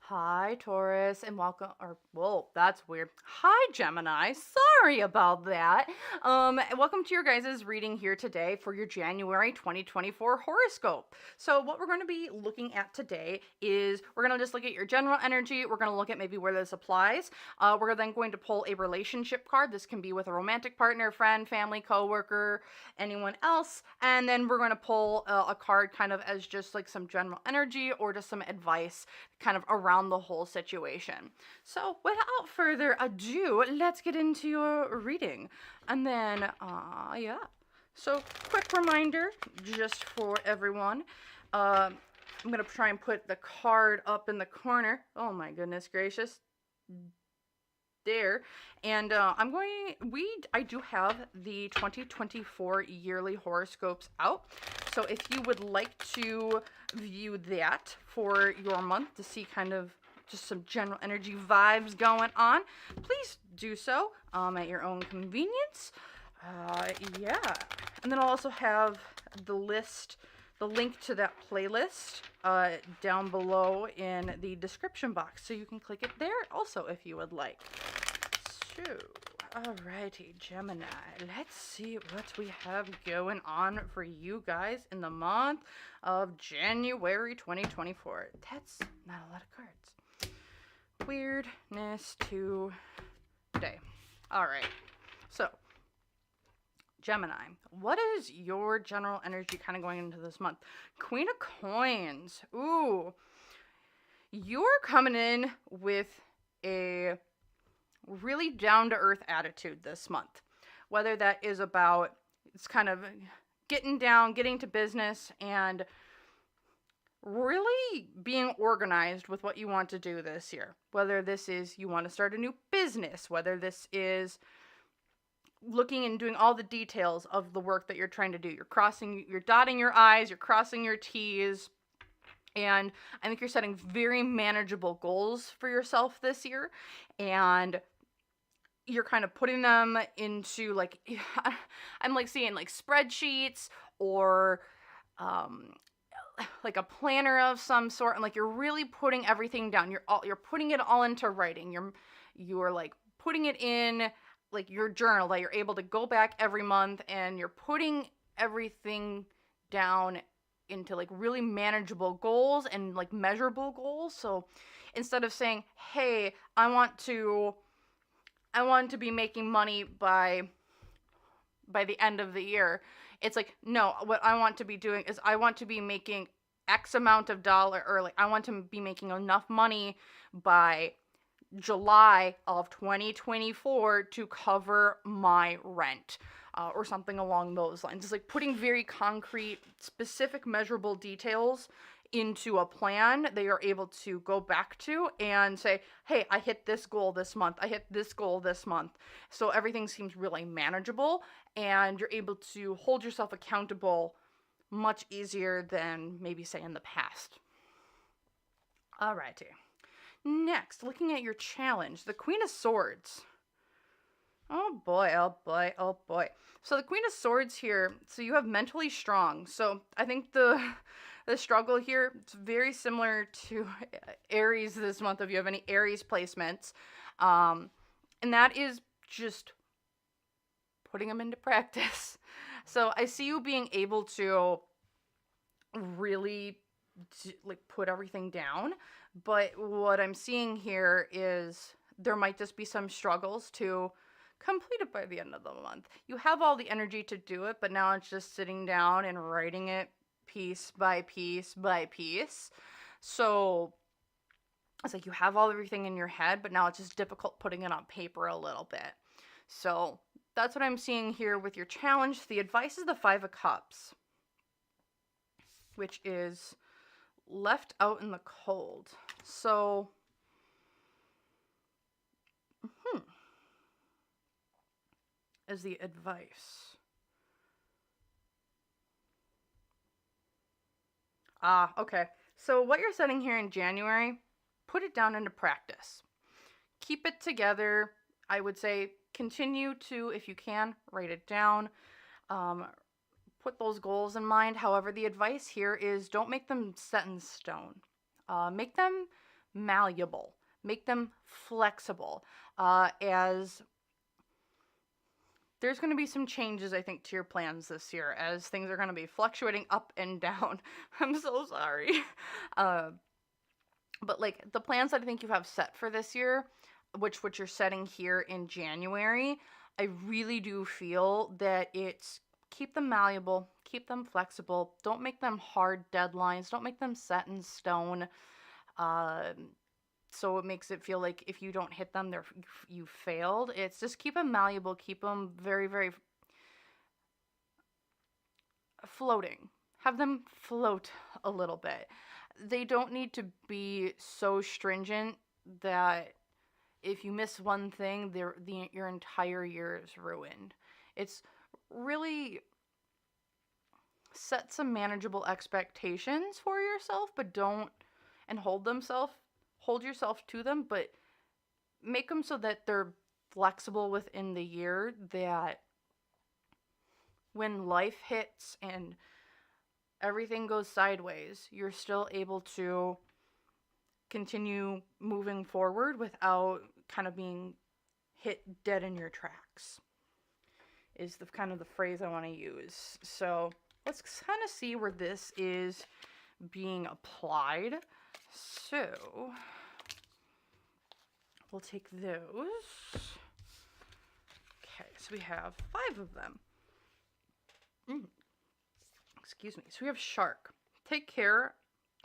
Hi, Taurus, and welcome. Or, whoa, that's weird. Hi, Gemini. Sorry about that. Welcome to your guys' reading here today for your January 2024 horoscope. So, what we're going to be looking at today is we're going to just look at your general energy. We're going to look at maybe where this applies. We're then going to pull a relationship card. This can be with a romantic partner, friend, family, coworker, anyone else. And then we're going to pull a card kind of as just like some general energy or just some advice kind of around the whole situation. So, without further ado, let's get into your reading. And then, yeah. So, quick reminder just for everyone. I'm going to try and put the card up in the corner. Oh my goodness gracious. There. And I do have the 2024 yearly horoscopes out. So if you would like to view that for your month to see kind of just some general energy vibes going on, please do so at your own convenience. Yeah. And then I'll also have the link to that playlist down below in the description box. So you can click it there also if you would like. So, alrighty, Gemini. Let's see what we have going on for you guys in the month of January 2024. That's not a lot of cards. Weirdness today. Alright, so, Gemini, what is your general energy kind of going into this month? Queen of Coins. Ooh. You're coming in with a really down-to-earth attitude this month. Whether that is about, it's kind of getting down, getting to business, and really being organized with what you want to do this year. Whether this is you want to start a new business, whether this is looking and doing all the details of the work that you're trying to do. You're dotting your I's, you're crossing your T's, and I think you're setting very manageable goals for yourself this year, and you're kind of putting them into like, I'm like seeing like spreadsheets or like a planner of some sort, and like you're really putting everything down. You're putting it all into writing. You're like putting it in like your journal that you're able to go back every month, and you're putting everything down into like really manageable goals and like measurable goals. So instead of saying, hey, I want to be making money by the end of the year, it's like, no, what I want to be doing is I want to be making X amount of dollar, or like I want to be making enough money by July of 2024 to cover my rent, or something along those lines. It's like putting very concrete, specific, measurable details into a plan they are able to go back to and say, hey, I hit this goal this month, I hit this goal this month. So everything seems really manageable, and you're able to hold yourself accountable much easier than maybe say in the past. Alrighty. Next, looking at your challenge, the Queen of Swords. Oh boy, oh boy, oh boy. So the Queen of Swords here, so you have mentally strong. So I think the struggle here, it's very similar to Aries this month if you have any Aries placements. And that is just putting them into practice. So I see you being able to really like put everything down, but what I'm seeing here is there might just be some struggles to complete it by the end of the month. You have all the energy to do it, but now it's just sitting down and writing it piece by piece by piece. So it's like you have everything in your head, but now it's just difficult putting it on paper a little bit. So that's what I'm seeing here with your challenge. The advice is the Five of Cups, which is left out in the cold. So, is the advice. Okay. So what you're setting here in January, put it down into practice. Keep it together. I would say continue to, if you can, write it down. Put those goals in mind. However, the advice here is don't make them set in stone. Make them malleable, make them flexible, as there's going to be some changes, I think, to your plans this year, as things are going to be fluctuating up and down. I'm so sorry. Uh, but like the plans that I think you have set for this year, which you're setting here in January, I really do feel that it's keep them malleable, keep them flexible, don't make them hard deadlines, don't make them set in stone. Um, so it makes it feel like if you don't hit them, you failed. It's just keep them malleable, keep them very, very floating. Have them float a little bit. They don't need to be so stringent that if you miss one thing, your entire year is ruined. It's really set some manageable expectations for yourself, but don't and hold yourself to them, but make them so that they're flexible within the year, that when life hits and everything goes sideways, you're still able to continue moving forward without kind of being hit dead in your tracks, is the kind of the phrase I want to use. So let's kind of see where this is being applied. So we'll take those. Okay, so we have 5 of them. Excuse me. So we have shark. Take care,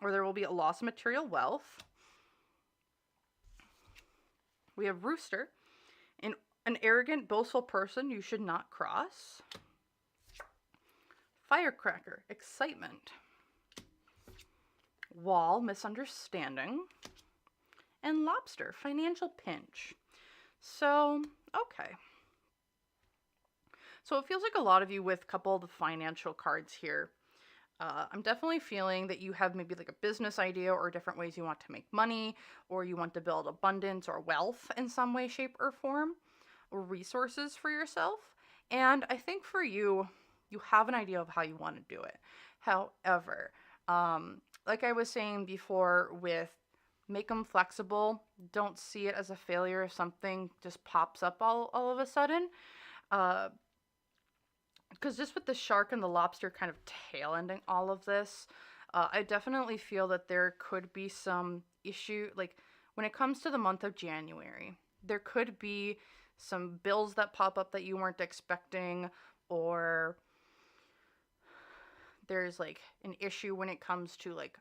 or there will be a loss of material wealth. We have rooster. An arrogant, boastful person you should not cross. Firecracker. Excitement. Wall. Misunderstanding. And lobster. Financial pinch. So, okay. So it feels like a lot of you with a couple of the financial cards here. I'm definitely feeling that you have maybe like a business idea or different ways you want to make money, or you want to build abundance or wealth in some way, shape, or form, or resources for yourself. And I think for you, you have an idea of how you want to do it. However, like I was saying before with make them flexible, don't see it as a failure if something just pops up all of a sudden. Because just with the shark and the lobster kind of tail ending all of this, I definitely feel that there could be some issue, like when it comes to the month of January, there could be some bills that pop up that you weren't expecting, or there's like an issue when it comes to like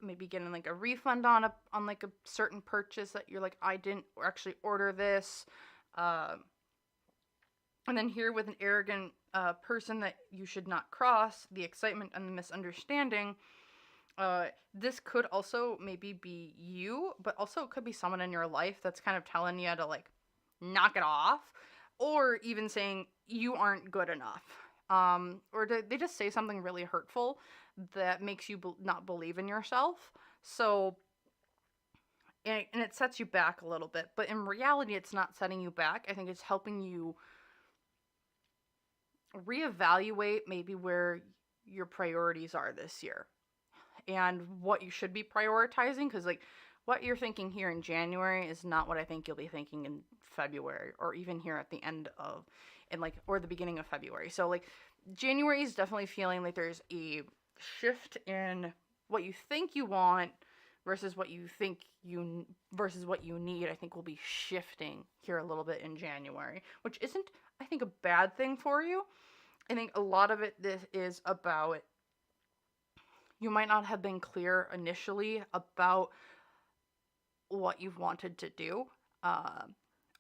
maybe getting like a refund on like a certain purchase that you're like, I didn't actually order this. And then here with an arrogant person that you should not cross, the excitement and the misunderstanding, this could also maybe be you, but also it could be someone in your life that's kind of telling you to like knock it off, or even saying you aren't good enough. Or they just say something really hurtful that makes you not believe in yourself. So, and it sets you back a little bit, but in reality, it's not setting you back. I think it's helping you reevaluate maybe where your priorities are this year and what you should be prioritizing, because like what you're thinking here in January is not what I think you'll be thinking in February, or even here at the end of or the beginning of February. So like January is definitely feeling like there's a shift in what you think you want versus what you need. I think will be shifting here a little bit in January, which isn't, I think, a bad thing for you. I think a lot of this is about you might not have been clear initially about what you've wanted to do,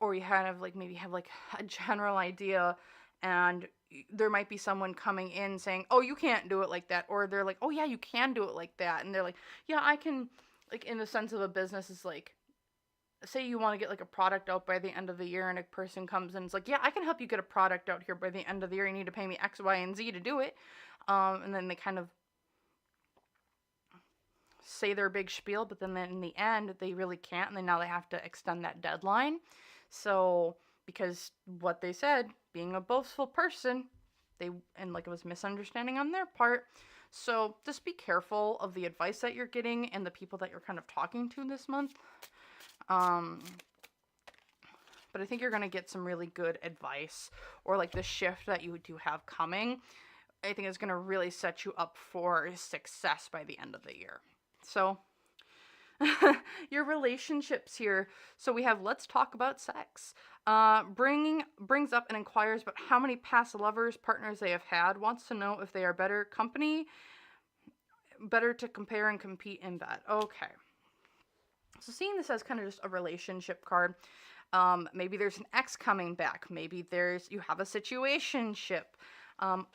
or you kind of like maybe have like a general idea, and there might be someone coming in saying, oh, you can't do it like that, or they're like, oh yeah, you can do it like that, and they're like, yeah, I can, like in the sense of a business is like, say you want to get like a product out by the end of the year, and a person comes in and it's like, yeah, I can help you get a product out here by the end of the year, you need to pay me X, Y, and Z to do it. And then they kind of say their big spiel, but then in the end they really can't, and then now they have to extend that deadline. So because what they said, being a boastful person, and like it was misunderstanding on their part, So just be careful of the advice that you're getting and the people that you're kind of talking to this month. But I think you're going to get some really good advice, or like the shift that you do have coming. I think is going to really set you up for success by the end of the year. So your relationships here. So we have let's talk about sex. Brings up and inquires about how many past lovers, partners they have had. Wants to know if they are better company, better to compare and compete in bed. Okay. So seeing this as kind of just a relationship card. Maybe there's an ex coming back. Maybe you have a situationship.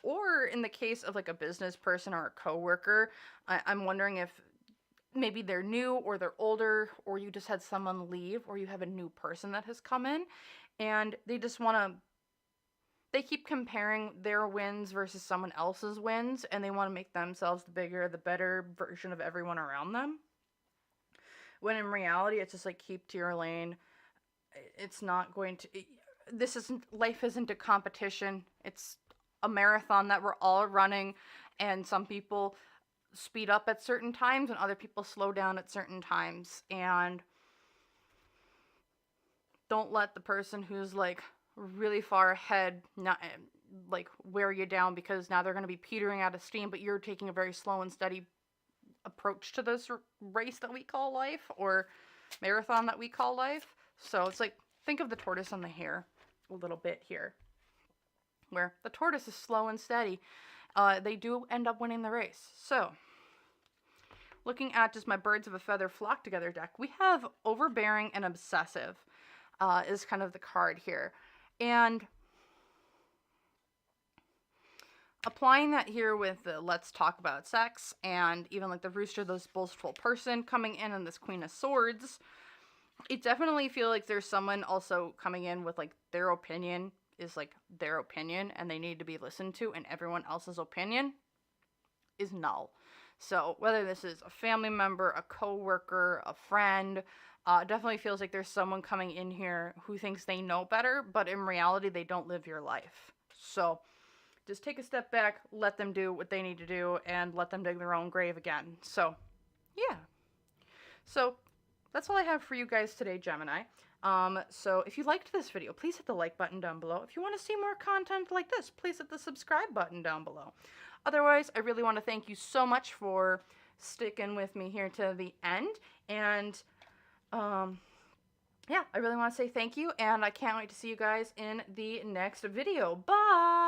Or in the case of like a business person or a coworker, I'm wondering if maybe they're new or they're older, or you just had someone leave, or you have a new person that has come in, and they keep comparing their wins versus someone else's wins, and they want to make themselves the bigger, the better version of everyone around them. When in reality, it's just like, keep to your lane. It's not going to, life isn't a competition. It's a marathon that we're all running, and some people speed up at certain times and other people slow down at certain times. And don't let the person who's like really far ahead not like wear you down, because now they're going to be petering out of steam, but you're taking a very slow and steady approach to this race that we call life, or marathon that we call life. So it's like, think of the tortoise and the hare a little bit here, where the tortoise is slow and steady. They do end up winning the race. So looking at just my birds of a feather flock together deck, we have overbearing and obsessive is kind of the card here. And applying that here with the let's talk about sex, and even like the rooster, this boastful person coming in, and this Queen of Swords, it definitely feels like there's someone also coming in with like their opinion is like their opinion, and they need to be listened to, and everyone else's opinion is null. So whether this is a family member, a coworker, a friend, definitely feels like there's someone coming in here who thinks they know better, but in reality, they don't live your life. So just take a step back, let them do what they need to do, and let them dig their own grave again. So, yeah. So that's all I have for you guys today, Gemini. So if you liked this video, please hit the like button down below. If you want to see more content like this, please hit the subscribe button down below. Otherwise, I really want to thank you so much for sticking with me here to the end. And, yeah, I really want to say thank you, and I can't wait to see you guys in the next video. Bye!